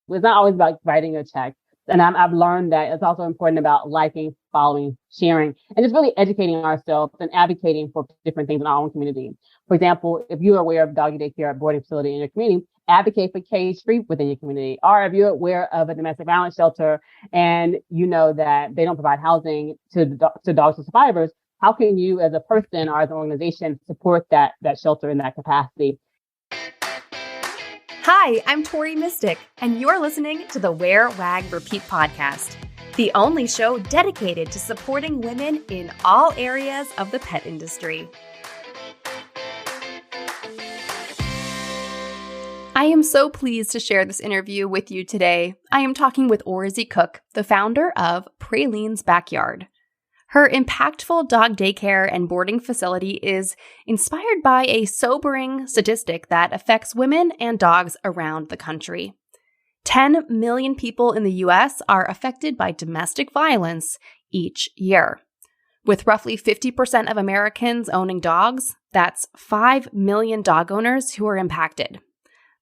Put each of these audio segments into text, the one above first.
It's not always about writing a check. And I've learned that it's also important about liking, following, sharing, and just really educating ourselves and advocating for different things in our own community. For example, if you're aware of doggy daycare at boarding facility in your community, advocate for cage-free within your community. Or if you're aware of a domestic violence shelter and you know that they don't provide housing to dogs or survivors, how can you as a person or as an organization support that shelter in that capacity? Hi, I'm Tori Mystic, and you're listening to the Wear, Wag, Repeat podcast, the only show dedicated to supporting women in all areas of the pet industry. I am so pleased to share this interview with you today. I am talking with Orazie Cook, the founder of Praline's Backyard. Her impactful dog daycare and boarding facility is inspired by a sobering statistic that affects women and dogs around the country. 10 million people in the U.S. are affected by domestic violence each year. With roughly 50% of Americans owning dogs, that's 5 million dog owners who are impacted.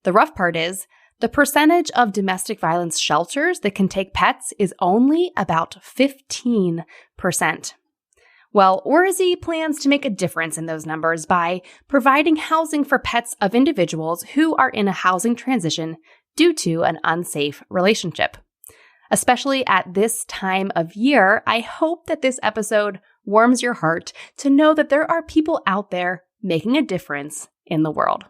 The rough part is, the percentage of domestic violence shelters that can take pets is only about 15%. Well, Orazie plans to make a difference in those numbers by providing housing for pets of individuals who are in a housing transition due to an unsafe relationship. Especially at this time of year, I hope that this episode warms your heart to know that there are people out there making a difference in the world.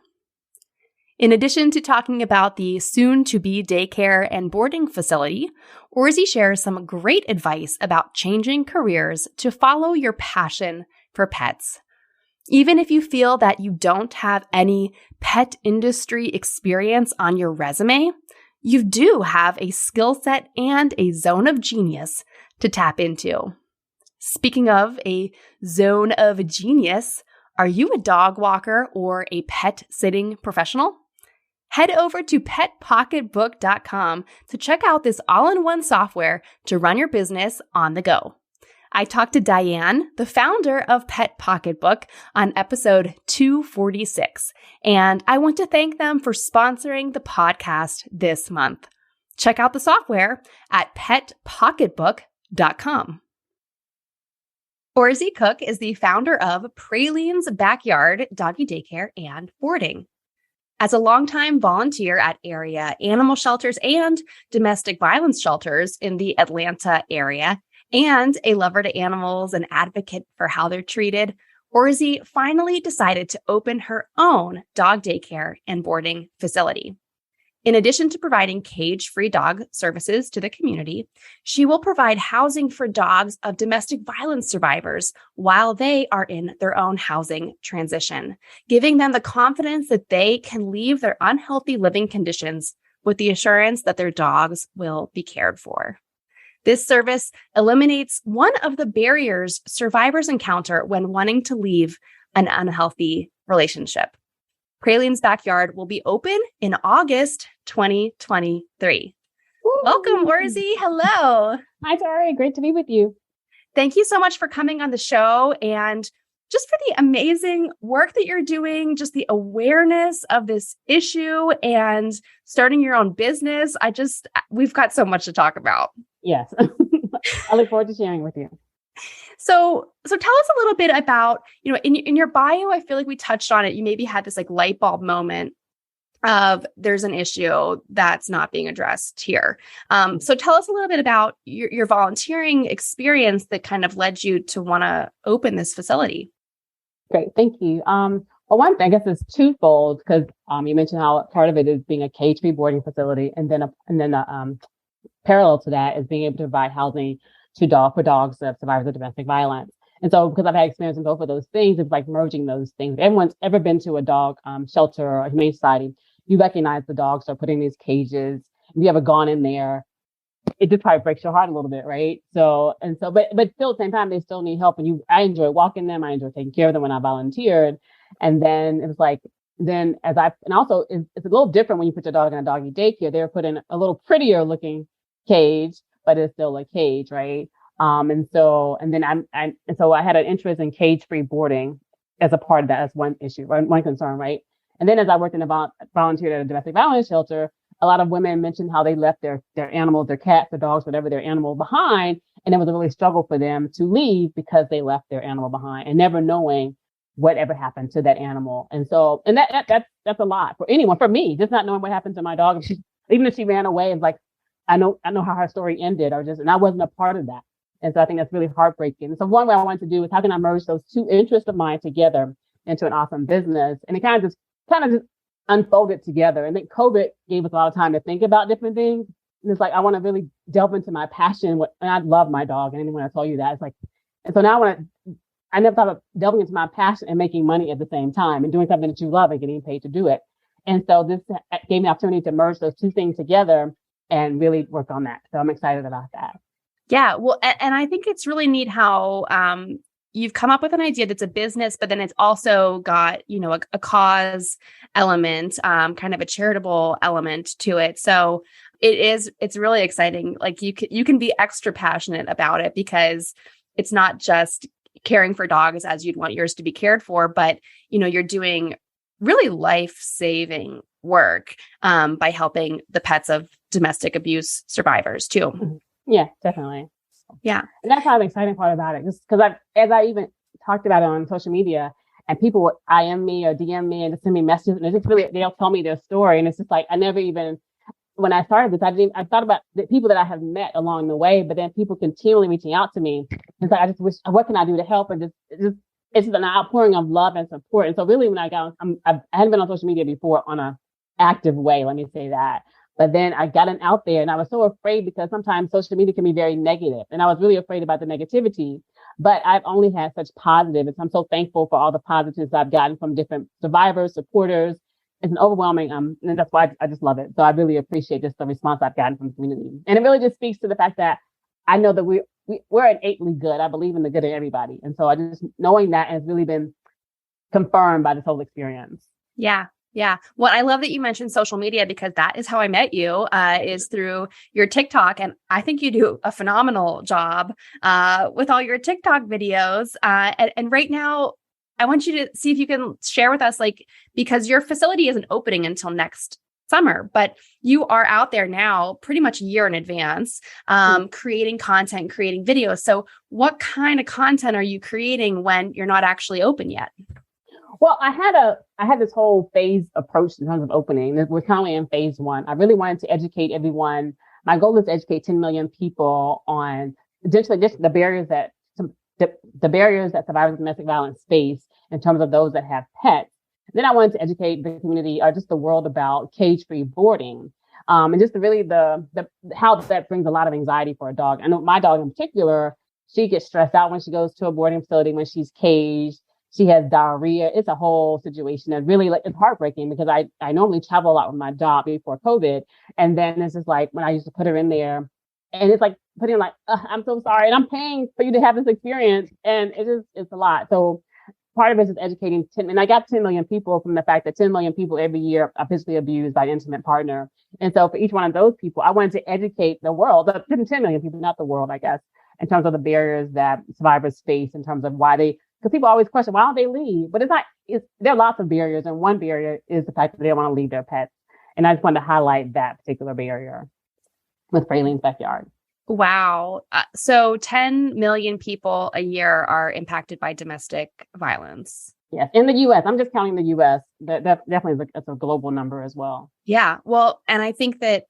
In addition to talking about the soon-to-be daycare and boarding facility, Orazie shares some great advice about changing careers to follow your passion for pets. Even if you feel that you don't have any pet industry experience on your resume, you do have a skill set and a zone of genius to tap into. Speaking of a zone of genius, are you a dog walker or a pet sitting professional? Head over to petpocketbook.com to check out this all-in-one software to run your business on the go. I talked to Diane, the founder of Pet Pocketbook, on episode 246, and I want to thank them for sponsoring the podcast this month. Check out the software at petpocketbook.com. Orazie Cook is the founder of Praline's Backyard Doggy Daycare and Boarding. As a longtime volunteer at area animal shelters and domestic violence shelters in the Atlanta area, and a lover to animals and advocate for how they're treated, Orazie finally decided to open her own dog daycare and boarding facility. In addition to providing cage-free dog services to the community, she will provide housing for dogs of domestic violence survivors while they are in their own housing transition, giving them the confidence that they can leave their unhealthy living conditions with the assurance that their dogs will be cared for. This service eliminates one of the barriers survivors encounter when wanting to leave an unhealthy relationship. Praline's Backyard will be open in August 2023. Woo! Welcome, Orazie. Hello. Hi, Tori. Great to be with you. Thank you so much for coming on the show and just for the amazing work that you're doing, just the awareness of this issue and starting your own business. We've got so much to talk about. Yes. I look forward to sharing with you. So tell us a little bit about, in your bio, I feel like we touched on it. You maybe had this like light bulb moment of there's an issue that's not being addressed here. So tell us a little bit about your volunteering experience that kind of led you to want to open this facility. Great. Thank you. Well, one thing, I guess it's twofold because you mentioned how part of it is being a cage-free boarding facility. And then parallel to that is being able to provide housing for dogs that survivors of domestic violence. And so because I've had experience in both of those things, it's like merging those things. If everyone's ever been to a dog shelter or a humane society, you recognize the dogs are put in these cages. If you ever gone in there, it just probably breaks your heart a little bit, right? But still at the same time, they still need help. And I enjoy walking them. I enjoy taking care of them when I volunteered. And then it was like, it's a little different when you put your dog in a doggy daycare. They're put in a little prettier looking cage, but it's still a cage, right? So I had an interest in cage-free boarding as a part of that as one issue, one concern, right? And then as I worked volunteered at a domestic violence shelter, a lot of women mentioned how they left their animals, their cats, their dogs, whatever their animal behind. And it was a really struggle for them to leave because they left their animal behind and never knowing whatever happened to that animal. And so, and that's a lot for anyone, for me, just not knowing what happened to my dog. Even if she ran away, it's like, I know how her story ended, and I wasn't a part of that. And so I think that's really heartbreaking. And so one way I wanted to do is how can I merge those two interests of mine together into an awesome business? And it kind of just unfolded together. And then COVID gave us a lot of time to think about different things. And it's like, I want to really delve into my passion. And I love my dog. And when I told you that, it's like, and so now I never thought of delving into my passion and making money at the same time and doing something that you love and getting paid to do it. And so this gave me the opportunity to merge those two things together and really work on that. So I'm excited about that. Yeah. Well, and I think it's really neat how you've come up with an idea that's a business, but then it's also got, a cause element, kind of a charitable element to it. So it's really exciting. Like you can be extra passionate about it because it's not just caring for dogs as you'd want yours to be cared for, but, you're doing really life-saving work by helping the pets of domestic abuse survivors too. Yeah, definitely. Yeah. And that's kind of the exciting part about it. Just because as I even talked about it on social media and people would IM me or DM me and just send me messages and it's just really, they'll tell me their story. And it's just like, I never even, when I started this, I thought about the people that I have met along the way, but then people continually reaching out to me. It's like, I just wish, what can I do to help? And it's just an outpouring of love and support. And so really when I hadn't been on social media before on an active way, let me say that. But then I got it out there and I was so afraid because sometimes social media can be very negative. And I was really afraid about the negativity, but I've only had such positive. And so I'm so thankful for all the positives I've gotten from different survivors, supporters. It's an overwhelming, and that's why I just love it. So I really appreciate just the response I've gotten from the community. And it really just speaks to the fact that I know that we're innately good. I believe in the good in everybody. And so I just knowing that has really been confirmed by this whole experience. Yeah. Yeah. Well, I love that you mentioned social media because that is how I met you, is through your TikTok. And I think you do a phenomenal job with all your TikTok videos. And right now, I want you to see if you can share with us, because your facility isn't opening until next summer, but you are out there now pretty much a year in advance, creating content, creating videos. So what kind of content are you creating when you're not actually open yet? Well, I had this whole phase approach in terms of opening. We're currently in phase 1. I really wanted to educate everyone. My goal is to educate 10 million people on just the barriers that survivors of domestic violence face in terms of those that have pets. Then I wanted to educate the community or just the world about cage-free boarding. And just really how that brings a lot of anxiety for a dog. I know my dog in particular, she gets stressed out when she goes to a boarding facility, when she's caged. She has diarrhea. It's a whole situation that really it's heartbreaking because I normally travel a lot with my job before COVID. And then it's just like when I used to put her in there and it's like putting I'm so sorry. And I'm paying for you to have this experience. And it's a lot. So part of it is educating and I got 10 million people from the fact that 10 million people every year are physically abused by an intimate partner. And so for each one of those people, I wanted to educate the world, 10 million people, not the world, I guess, in terms of the barriers that survivors face in terms of because people always question, why don't they leave? But there are lots of barriers. And one barrier is the fact that they don't want to leave their pets. And I just wanted to highlight that particular barrier with Praline's Backyard. Wow. So 10 million people a year are impacted by domestic violence. Yes. In the U.S. I'm just counting the U.S. That definitely is a global number as well. Yeah. Well, and I think that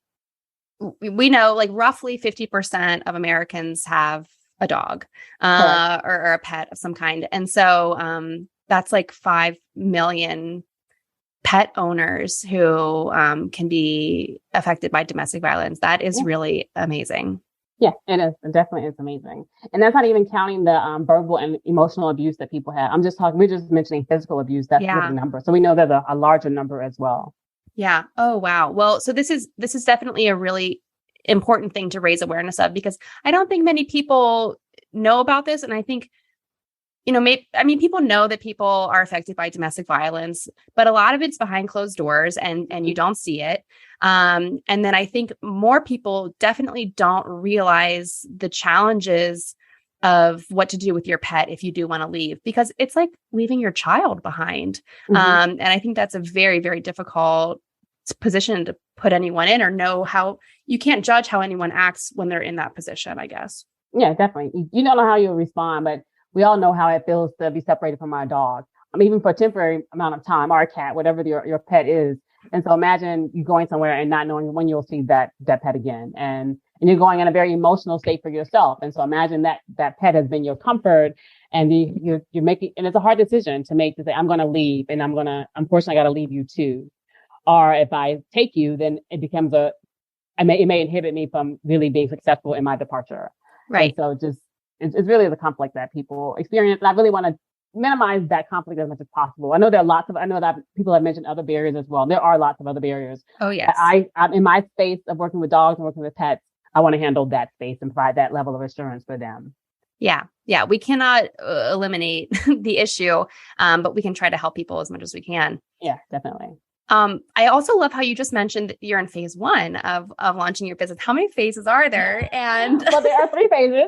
we know roughly 50% of Americans have a dog or a pet of some kind. And so that's 5 million pet owners who can be affected by domestic violence. That is really amazing. Yeah, it is. It definitely is amazing. And that's not even counting the verbal and emotional abuse that people have. We're just mentioning physical abuse. That's the number. So we know there's a larger number as well. Yeah. Oh, wow. Well, so this is definitely a really important thing to raise awareness of because I don't think many people know about this. And I think, people know that people are affected by domestic violence, but a lot of it's behind closed doors and you don't see it. And then I think more people definitely don't realize the challenges of what to do with your pet if you do want to leave, because it's like leaving your child behind. And I think that's a very, very difficult position to put anyone in or know how you can't judge how anyone acts when they're in that position, I guess. Yeah, definitely. You don't know how you'll respond, but we all know how it feels to be separated from our dog. I mean, even for a temporary amount of time, or a cat, whatever your pet is. And so imagine you going somewhere and not knowing when you'll see that pet again. And you're going in a very emotional state for yourself. And so imagine that pet has been your comfort, and you're making, and it's a hard decision to make, to say, I'm going to leave, and unfortunately, I got to leave you too. Or if I take you, then it becomes it may inhibit me from really being successful in my departure. Right. And so it's really the conflict that people experience. And I really want to minimize that conflict as much as possible. I know that people have mentioned other barriers as well. There are lots of other barriers. Oh, yes. I'm in my space of working with dogs and working with pets. I want to handle that space and provide that level of assurance for them. Yeah. Yeah. We cannot eliminate the issue, but we can try to help people as much as we can. Yeah, definitely. I also love how you just mentioned that you're in phase 1 of launching your business. How many phases are there? And well, there are 3 phases.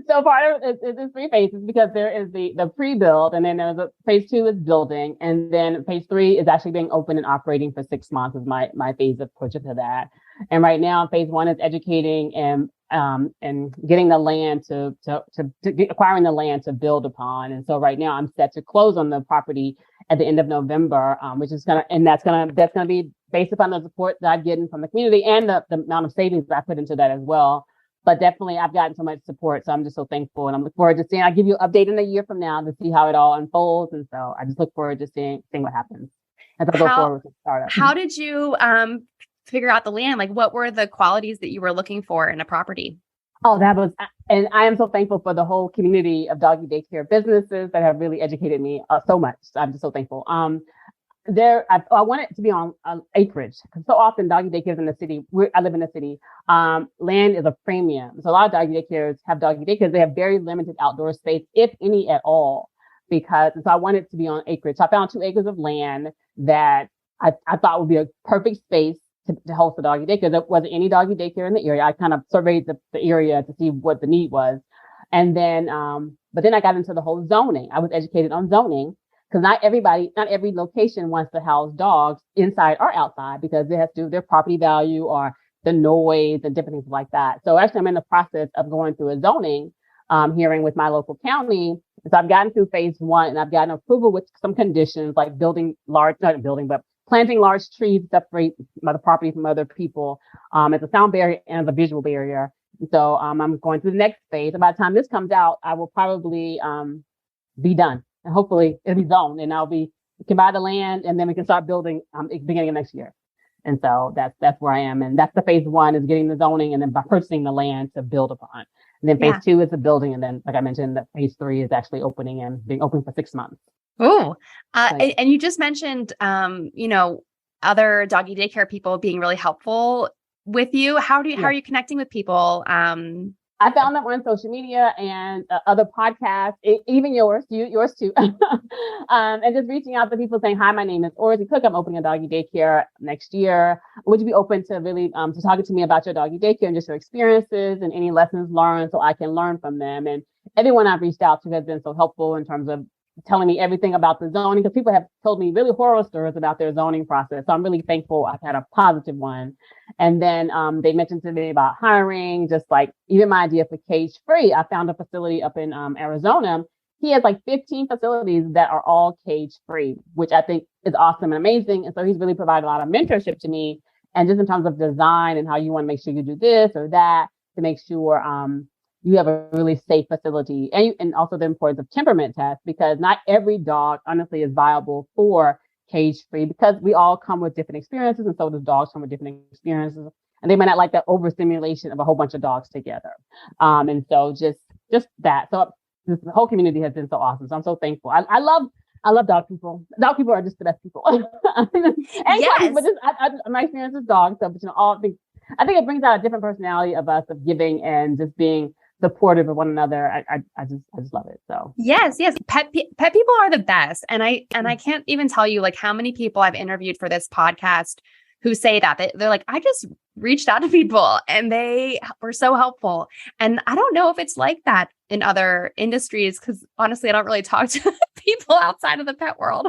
So part of it is 3 phases, because there is the pre-build, and then there's phase 2 is building, and then phase 3 is actually being open and operating for 6 months is my phase of push to that. And right now, phase 1 is educating and getting the land to acquiring the land to build upon. And so right now I'm set to close on the property at the end of November, which is that's gonna be based upon the support that I've gotten from the community and the amount of savings that I put into that as well. But definitely I've gotten so much support. So I'm just so thankful, and I'm looking forward to seeing, I'll give you an update in a year from now to see how it all unfolds. And so I just look forward to seeing what happens as I go forward with the startup. How did you figure out the land? Like, what were the qualities that you were looking for in a property? Oh, and I am so thankful for the whole community of doggy daycare businesses that have really educated me so much. So I'm just so thankful. I want it to be on acreage, because so often doggy daycares in the city, I live in the city, land is a premium. So a lot of doggy daycares have doggy daycares. They have very limited outdoor space, if any at all, so I want it to be on acreage. So I found 2 acres of land that I thought would be a perfect space to host a doggy daycare. There wasn't any doggy daycare in the area. I kind of surveyed the area to see what the need was. And then, but then I got into the whole zoning. I was educated on zoning, because not every location wants to house dogs inside or outside, because it has to do with their property value or the noise and different things like that. So actually I'm in the process of going through a zoning hearing with my local county. So I've gotten through phase 1, and I've gotten approval with some conditions, like planting large trees to separate the property from other people. It's a sound barrier and a visual barrier. So I'm going through the next phase. And by the time this comes out, I will probably be done. And hopefully it'll be zoned, and we can buy the land, and then we can start building at the beginning of next year. And so that's where I am. And that's the phase 1, is getting the zoning, and then by purchasing the land to build upon. And then phase 2 is the building. And then, like I mentioned, that phase 3 is actually opening and being open for 6 months. Oh, and you just mentioned, other doggy daycare people being really helpful with you. How are you connecting with people? I found them on social media and other podcasts, even yours too. And just reaching out to people saying, hi, my name is Orazie Cook. I'm opening a doggy daycare next year. Would you be open to really, to talking to me about your doggy daycare and just your experiences and any lessons learned, so I can learn from them? And everyone I've reached out to has been so helpful in terms of telling me everything about the zoning, because people have told me really horror stories about their zoning process. So I'm really thankful I've had a positive one. And then they mentioned to me about hiring, just like even my idea for cage free. I found a facility up in Arizona. He has like 15 facilities that are all cage free, which I think is awesome and amazing. And so he's really provided a lot of mentorship to me, and just in terms of design and how you want to make sure you do this or that to make sure you have a really safe facility, and also the importance of temperament tests, because not every dog, honestly, is viable for cage free, because we all come with different experiences, and so does dogs come with different experiences, and they might not like that overstimulation of a whole bunch of dogs together. And so just that. So the whole community has been so awesome. So I'm so thankful. I love dog people. Dog people are just the best people. And yes. But my experience with dogs. So, but I think it brings out a different personality of us, of giving and just being supportive of one another. I just love it. So yes. Pet people are the best. And I can't even tell you like how many people I've interviewed for this podcast who say that they're like, I just reached out to people and they were so helpful. And I don't know if it's like that in other industries, because honestly, I don't really talk to people outside of the pet world.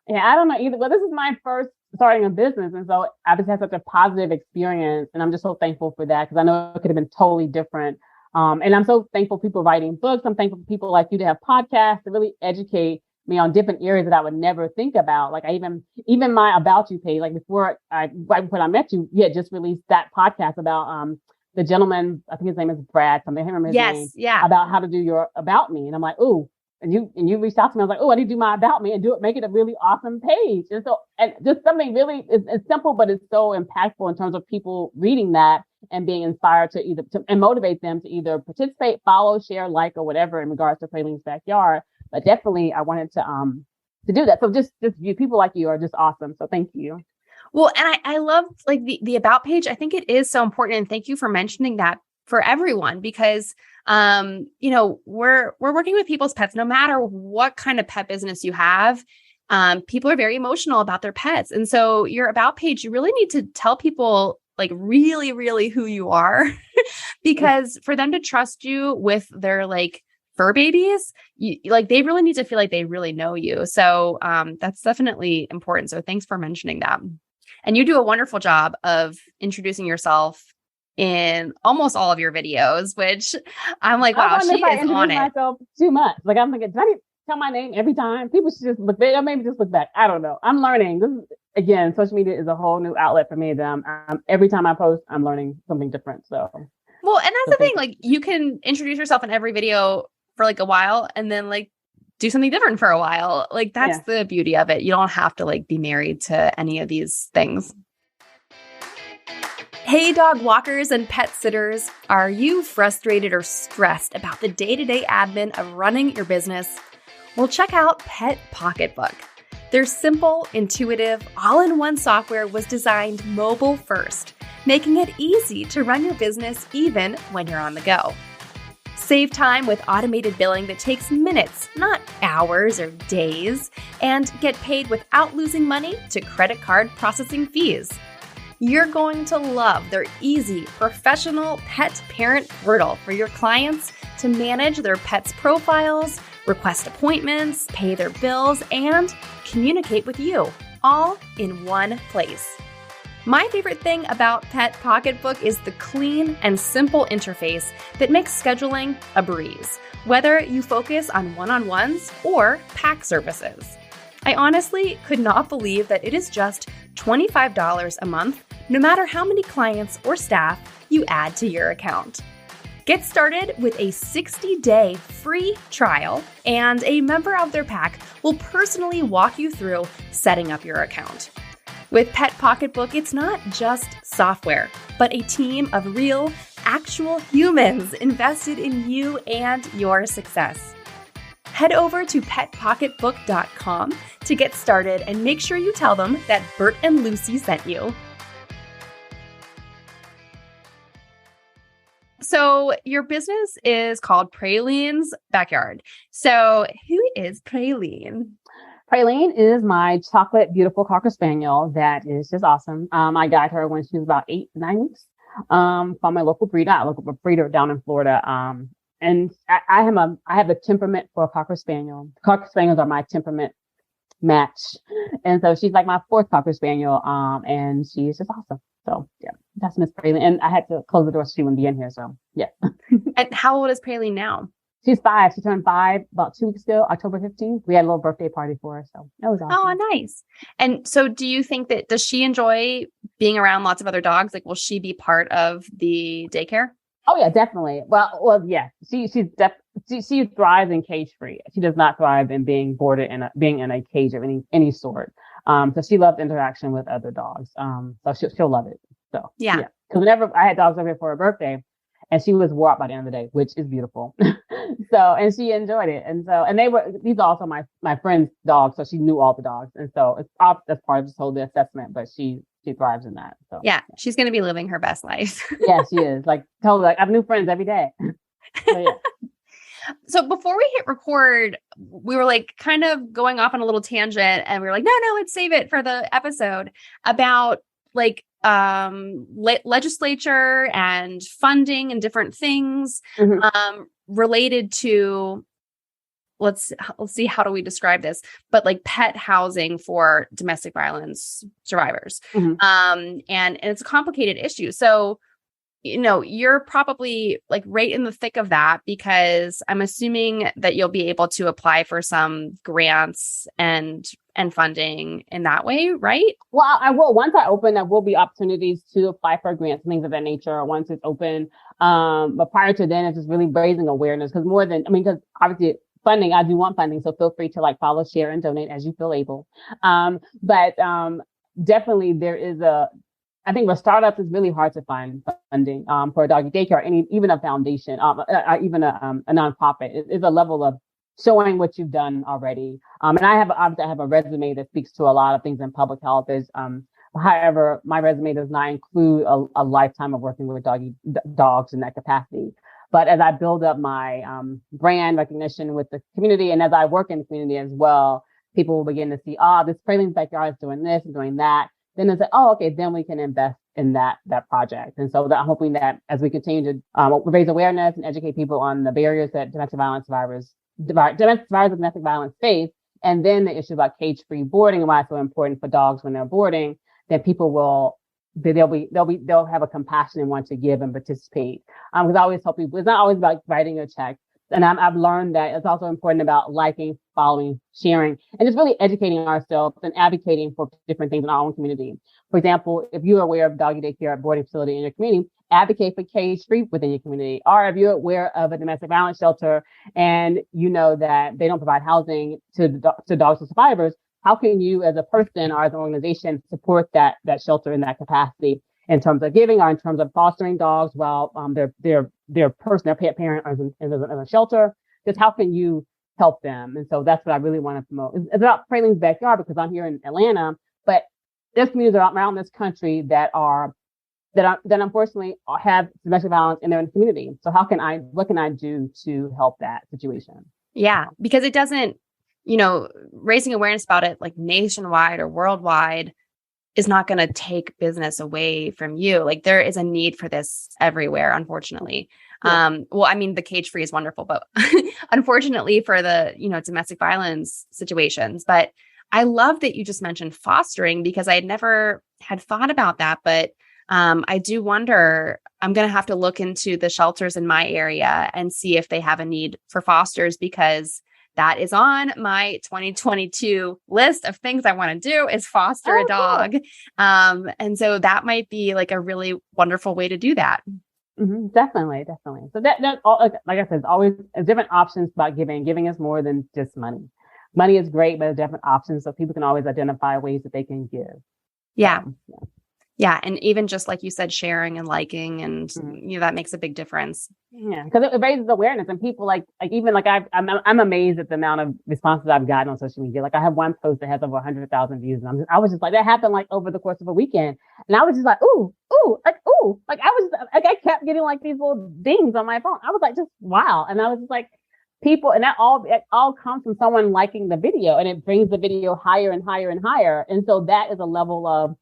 Yeah, I don't know either. Well, this is my first starting a business. And so I just had such a positive experience. And I'm just so thankful for that because I know it could have been totally different. And I'm so thankful for people writing books. I'm thankful for people like you to have podcasts to really educate me on different areas that I would never think about. Like even my About You page, like right before I met you, you had just released that podcast about, the gentleman, I think his name is Brad, something, I can't remember his name, yeah. about how to do your About Me. And I'm like, ooh, and you reached out to me. I was like, oh, I need to do my About Me and make it a really awesome page. And so, and just something really, it's simple, but it's so impactful in terms of people reading that and being inspired and motivate them to either participate, follow, share, like, or whatever in regards to Praleen's Backyard. But definitely I wanted to do that. So just you, people like you are just awesome. So thank you. Well, and I love like the About page. I think it is so important. And thank you for mentioning that for everyone, because, we're working with people's pets, no matter what kind of pet business you have. People are very emotional about their pets. And so your About page, you really need to tell people like really, really who you are, because for them to trust you with their like fur babies, they really need to feel like they really know you. So that's definitely important. So thanks for mentioning that. And you do a wonderful job of introducing yourself in almost all of your videos, which I'm like, wow, she is on it. Myself too much. Like I'm thinking, do I need to tell my name every time? People should just look back, or maybe just look back. I don't know. I'm learning. This is, again, social media is a whole new outlet for me. That every time I post, I'm learning something different. So, well, and that's the thing. Like you can introduce yourself in every video for like a while, and then like do something different for a while. Like that's the beauty of it. You don't have to like be married to any of these things. Hey, dog walkers and pet sitters. Are you frustrated or stressed about the day-to-day admin of running your business? Well, check out Pet Pocketbook. Their simple, intuitive, all-in-one software was designed mobile first, making it easy to run your business even when you're on the go. Save time with automated billing that takes minutes, not hours or days, and get paid without losing money to credit card processing fees. You're going to love their easy, professional pet parent portal for your clients to manage their pets' profiles, request appointments, pay their bills, and communicate with you, all in one place. My favorite thing about Pet Pocketbook is the clean and simple interface that makes scheduling a breeze, whether you focus on one-on-ones or pack services. I honestly could not believe that it is just $25 a month, no matter how many clients or staff you add to your account. Get started with a 60-day free trial, and a member of their pack will personally walk you through setting up your account. With Pet Pocketbook, it's not just software, but a team of real, actual humans invested in you and your success. Head over to petpocketbook.com to get started and make sure you tell them that Bert and Lucy sent you. So your business is called Praleen's Backyard. So who is Praleen? Praleen is my chocolate, beautiful Cocker Spaniel that is just awesome. I got her when she was about 8-9 weeks from my local breeder down in Florida. And I have a temperament for a Cocker Spaniel. Cocker Spaniels are my temperament match. And so she's like my fourth Cocker Spaniel. And she's just awesome. So yeah, that's Miss Praleen. And I had to close the door so she wouldn't be in here. So yeah. And how old is Praleen now? She's 5. She turned 5 about 2 weeks ago, October 15th. We had a little birthday party for her. So that was awesome. Oh, nice. And so do you think does she enjoy being around lots of other dogs? Like, will she be part of the daycare? Oh yeah, definitely. Well, yeah. She thrives in cage free. She does not thrive in being boarded and being in a cage of any sort. So she loves interaction with other dogs. So she'll love it. So yeah. Because whenever I had dogs over here for her birthday, and she was wore out by the end of the day, which is beautiful. And she enjoyed it. And these are also my friend's dogs. So she knew all the dogs. And so that's part of this whole assessment, but she thrives in that. So yeah, she's going to be living her best life. Yeah, she is. Like totally. Like I have new friends every day. So, yeah. So before we hit record, we were like kind of going off on a little tangent, and we were like, no, let's save it for the episode about like legislature and funding and different things related to let's see, how do we describe this? But like pet housing for domestic violence survivors. Mm-hmm. And it's a complicated issue. So, you're probably like right in the thick of that, because I'm assuming that you'll be able to apply for some grants and funding in that way, right? Well, I will. Once I open, there will be opportunities to apply for grants, things of that nature, once it's open. But prior to then, it's just really raising awareness, because because obviously funding, I do want funding. So feel free to like follow, share, and donate as you feel able. But definitely there is I think with startups, it's really hard to find funding for a doggy daycare, even a foundation, even a nonprofit. It's a level of showing what you've done already. And I have a resume that speaks to a lot of things in public health. However, my resume does not include a lifetime of working with dogs in that capacity. But as I build up my brand recognition with the community, and as I work in the community as well, people will begin to see, this Pralines Backyard is doing this and doing that. Then they say, okay, then we can invest in that project. And so I'm hoping that as we continue to raise awareness and educate people on the barriers that domestic survivors of domestic violence face, and then the issue about cage-free boarding and why it's so important for dogs when they're boarding, then people they'll have a compassion and want to give and participate. Because I always tell people, it's not always about writing a check. And I've learned that it's also important about liking, following, sharing, and just really educating ourselves and advocating for different things in our own community. For example, if you're aware of doggy daycare boarding facility in your community, advocate for cage-free within your community. Or if you're aware of a domestic violence shelter and you know that they don't provide housing to dogs and survivors, how can you as a person or as an organization support that shelter in that capacity, in terms of giving or in terms of fostering dogs while their pet parent is in a shelter? Just how can you help them? And so that's what I really want to promote. It's about Pralines Backyard because I'm here in Atlanta, but there's communities around this country that unfortunately have domestic violence in their community. So what can I do to help that situation? Yeah, because it doesn't, raising awareness about it like nationwide or worldwide is not going to take business away from you. Like there is a need for this everywhere, unfortunately. Yeah. The cage free is wonderful, but unfortunately for the, domestic violence situations. But I love that you just mentioned fostering, because I had never had thought about that. But I do wonder, I'm going to have to look into the shelters in my area and see if they have a need for fosters, because that is on my 2022 list of things I want to do is foster a dog. Cool. And so that might be like a really wonderful way to do that. Mm-hmm. Definitely. So that all, like I said, there's always different options about giving. Giving is more than just money. Money is great, but there's different options. So people can always identify ways that they can give. Yeah. Yeah. And even just like you said, sharing and liking and, that makes a big difference. Yeah. Because it raises awareness, and people I'm amazed at the amount of responses I've gotten on social media. Like I have one post that has over 100,000 views, and I was just like, that happened like over the course of a weekend. And I was just like, ooh, like I was like, I kept getting like these little dings on my phone. I was like, just wow. And I was just like, people, and it all comes from someone liking the video, and it brings the video higher and higher and higher. And so that is a level of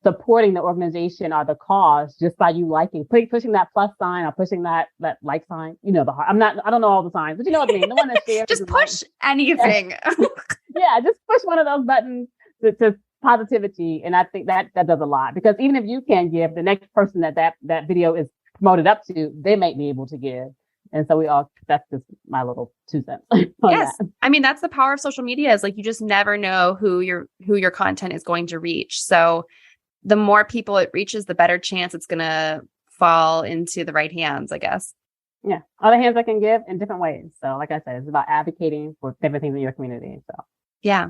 supporting the organization or the cause just by you liking, pushing that plus sign or pushing that like sign, the heart. I don't know all the signs, but you know what I mean? The one that shares. Just push anything. Yeah, just push one of those buttons to positivity. And I think that does a lot, because even if you can't give, the next person that video is promoted up to, they might be able to give. And so that's just my little 2 cents. Yes. That. I mean, that's the power of social media, is like, you just never know who your content is going to reach. So the more people it reaches, the better chance it's going to fall into the right hands, I guess. Yeah. Other hands I can give in different ways. So like I said, it's about advocating for different things in your community. So, yeah.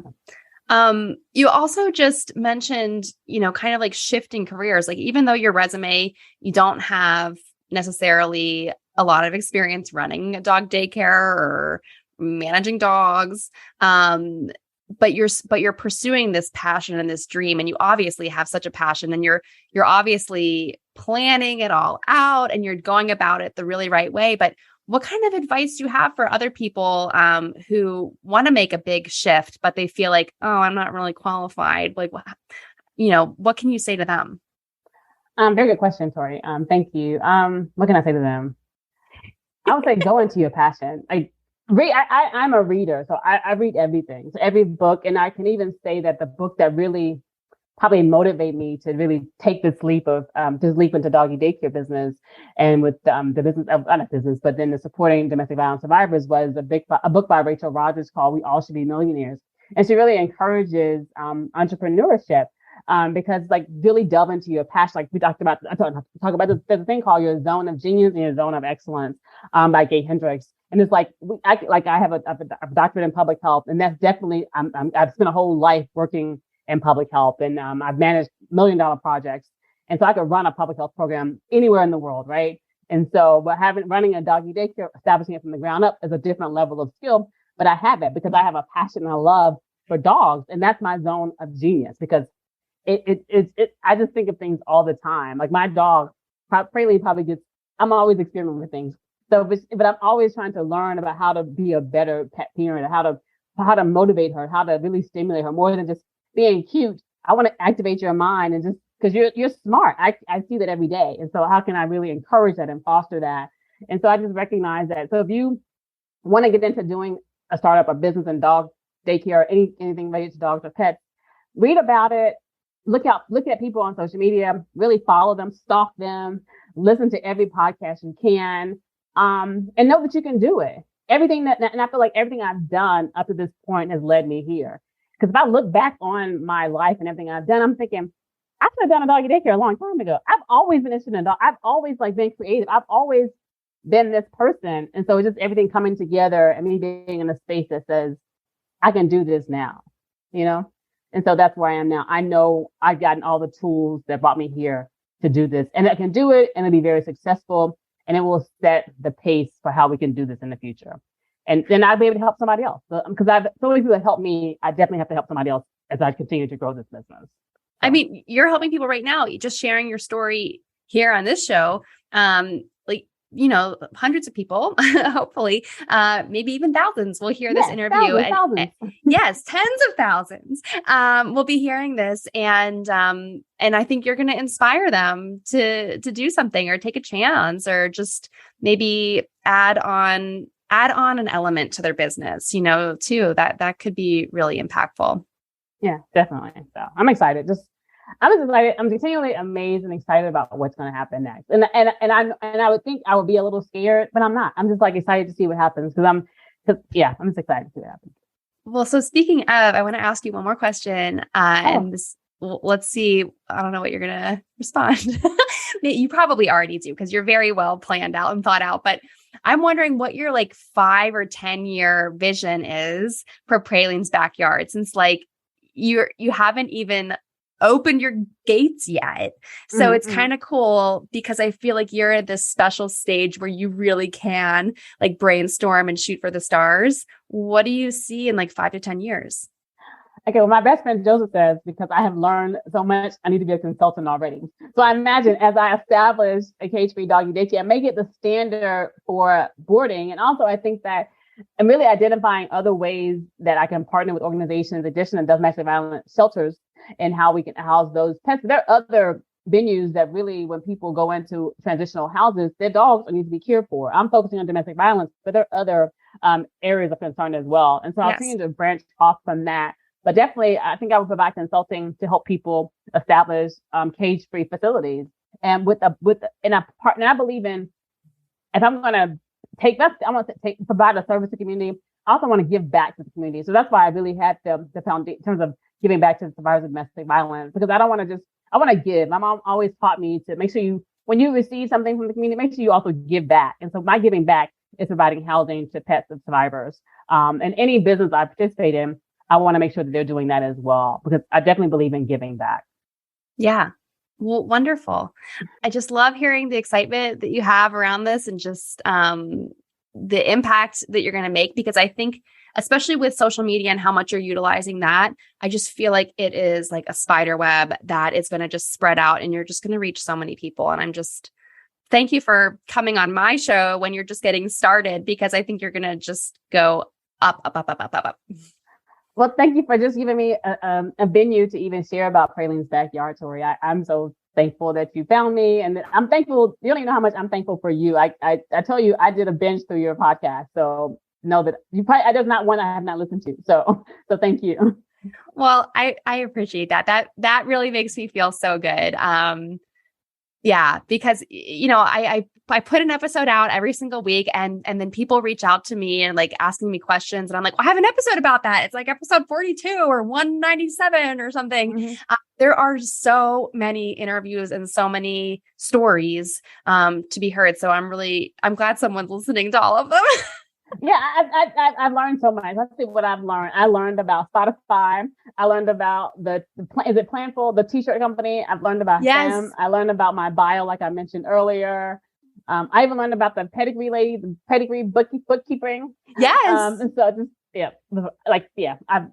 You also just mentioned, kind of like shifting careers. Like, even though your resume, you don't have necessarily a lot of experience running a dog daycare or managing dogs, but you're pursuing this passion and this dream, and you obviously have such a passion, and you're obviously planning it all out, and you're going about it the really right way. But what kind of advice do you have for other people who want to make a big shift, but they feel like, oh, I'm not really qualified? Like, what can you say to them? Very good question, Tori. Thank you. What can I say to them? I would say go into your passion. Like, I'm a reader, so I read everything, so every book, and I can even say that the book that really probably motivate me to really take this leap of this leap into doggy daycare business and with the business of not business, but then the supporting domestic violence survivors was a book by Rachel Rogers called "We All Should Be Millionaires," and she really encourages entrepreneurship. Because like really delve into your passion, like we talked about, talk about this, there's a thing called your zone of genius and your zone of excellence, by Gay Hendricks. And it's like, I have a doctorate in public health, and that's definitely, I've spent a whole life working in public health, and I've managed $1 million projects. And so I could run a public health program anywhere in the world, right? And so, but running a doggy daycare, establishing it from the ground up is a different level of skill. But I have it because I have a passion and a love for dogs, and that's my zone of genius because I just think of things all the time. Like my dog, Praline probably gets, I'm always experimenting with things. So, but I'm always trying to learn about how to be a better pet parent, how to motivate her, how to really stimulate her more than just being cute. I want to activate your mind and just because you're smart. I see that every day. And so how can I really encourage that and foster that? And so I just recognize that. So if you want to get into doing a startup or business in dog daycare, anything related to dogs or pets, read about it. Look at people on social media, really follow them, stalk them, listen to every podcast you can, and know that you can do it. And I feel like everything I've done up to this point has led me here. Because if I look back on my life and everything I've done, I'm thinking, I could have done a doggy daycare a long time ago. I've always been interested in dogs. I've always been creative. I've always been this person. And so it's just everything coming together and me being in a space that says, I can do this now, you know? And so that's where I am now. I know I've gotten all the tools that brought me here to do this, and I can do it and it'll be very successful, and it will set the pace for how we can do this in the future. And then I'll be able to help somebody else. Because so many people that help me, I definitely have to help somebody else as I continue to grow this business. So. I mean, you're helping people right now, just sharing your story here on this show. Hundreds of people, hopefully, maybe even thousands will hear this interview. Thousands. Yes, tens of thousands will be hearing this. And I think you're going to inspire them to do something or take a chance or just maybe add on an element to their business, too, that could be really impactful. Yeah, definitely. So I'm excited. I'm just excited. I'm continually amazed and excited about what's going to happen next. And I would think I would be a little scared, but I'm not. I'm just like excited to see what happens I'm just excited to see what happens. Well, so speaking of, I want to ask you one more question. Let's see. I don't know what you're going to respond. You probably already do because you're very well planned out and thought out, but I'm wondering what your 5 or 10 year vision is for Praline's Backyard, since you haven't even opened your gates yet. So it's kind of cool because I feel like you're at this special stage where you really can brainstorm and shoot for the stars. What do you see in 5 to 10 years? Okay, well, my best friend Joseph says, because I have learned so much, I need to be a consultant already. So I imagine as I establish a cage-free doggy daycare, I make it the standard for boarding. And also I think that I'm really identifying other ways that I can partner with organizations, in addition to domestic violence shelters, and how we can house those pets. There are other venues that really, when people go into transitional houses, their dogs need to be cared for. I'm focusing on domestic violence, but there are other areas of concern as well. And so I'll continue to branch off from that. But definitely, I think I would provide consulting to help people establish cage-free facilities. And I believe in, if I'm going to provide a service to the community, I also want to give back to the community. So that's why I really had the foundation in terms of giving back to the survivors of domestic violence, because I want to give. My mom always taught me to make sure when you receive something from the community, make sure you also give back. And so my giving back is providing housing to pets of survivors. And any business I participate in, I want to make sure that they're doing that as well, because I definitely believe in giving back. Yeah. Well, wonderful. I just love hearing the excitement that you have around this and just the impact that you're going to make, because I think, especially with social media and how much you're utilizing that, I just feel like it is like a spider web that is going to just spread out and you're just going to reach so many people. And thank you for coming on my show when you're just getting started, because I think you're going to just go up, up, up, up, up, up, up. Well, thank you for just giving me a venue to even share about Praline's Backyard, Tori. I'm so thankful that you found me, and I'm thankful. You don't even know how much I'm thankful for you. I tell you, I did a binge through your podcast, so know that there's not one I have not listened to. So thank you. Well, I appreciate that. That really makes me feel so good. Yeah, because I put an episode out every single week, and then people reach out to me and like asking me questions, and I'm like, well, I have an episode about that. It's like episode 42 or 197 or something. Mm-hmm. There are so many interviews and so many stories to be heard. So I'm glad someone's listening to all of them. Yeah, I've learned so much. Let's see what I've learned. I learned about Spotify. I learned about is it Planful, the t-shirt company. I've learned about them. I learned about my bio, like I mentioned earlier. I even learned about the pedigree lady, the pedigree bookkeeping. Yes. And so just,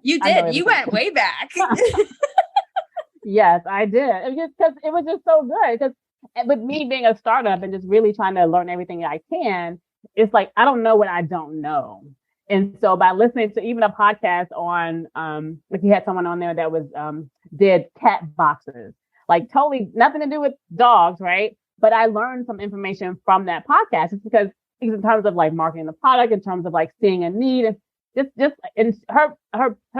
You went way back. Yes, I did. It was just so good. Because with me being a startup and just really trying to learn everything I can, it's like, I don't know what I don't know. And so by listening to even a podcast on, like you had someone on there that was, did cat boxes, like totally nothing to do with dogs. Right. But I learned some information from that podcast just because in terms of like marketing the product, in terms of like seeing a need, and and her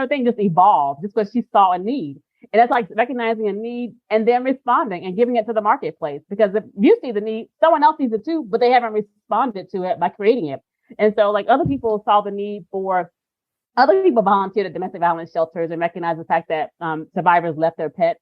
thing just evolved just because she saw a need. And that's like recognizing a need and then responding and giving it to the marketplace. Because if you see the need, someone else sees it too, but they haven't responded to it by creating it. And so like other people saw the need other people volunteered at domestic violence shelters and recognized the fact that survivors left their pets,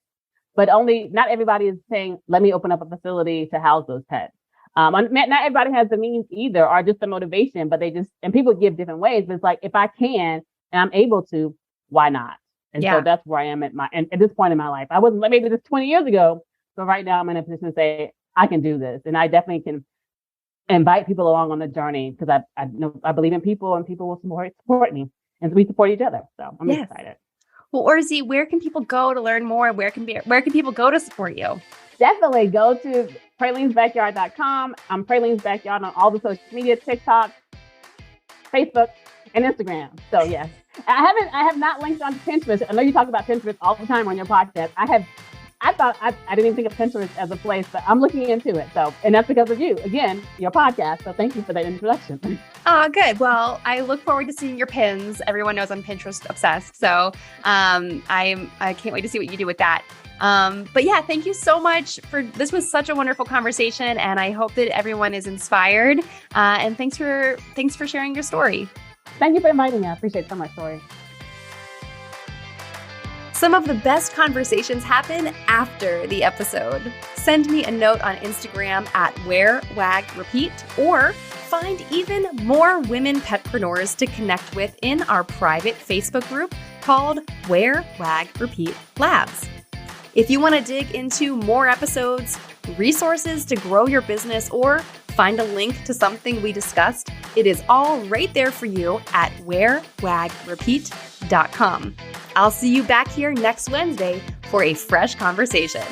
but not everybody is saying, let me open up a facility to house those pets. Not everybody has the means either, or just the motivation, but and people give different ways. But it's like, if I can and I'm able to, why not? And so that's where I am at this point in my life. I wasn't maybe this 20 years ago. So right now I'm in a position to say, I can do this. And I definitely can invite people along on the journey because I believe in people and people will support me, and we support each other. So I'm excited. Well, Orazie, where can people go to learn more? Where can people go to support you? Definitely go to pralinesbackyard.com. I'm Praline's Backyard on all the social media, TikTok, Facebook, and Instagram. So yes. I have not linked on Pinterest. I know you talk about Pinterest all the time on your podcast. I didn't even think of Pinterest as a place, but I'm looking into it. So, and that's because of you, again, your podcast. So thank you for that introduction. Oh, good. Well, I look forward to seeing your pins. Everyone knows I'm Pinterest obsessed. So I can't wait to see what you do with that. But yeah, thank you so much this was such a wonderful conversation, and I hope that everyone is inspired. And thanks for sharing your story. Thank you for inviting me. I appreciate it so much, Tori. Some of the best conversations happen after the episode. Send me a note on Instagram at WearWagRepeat, or find even more women petpreneurs to connect with in our private Facebook group called Wear, Wag, Repeat Labs. If you want to dig into more episodes, resources to grow your business, or find a link to something we discussed, it is all right there for you at wearwagrepeat.com. I'll see you back here next Wednesday for a fresh conversation.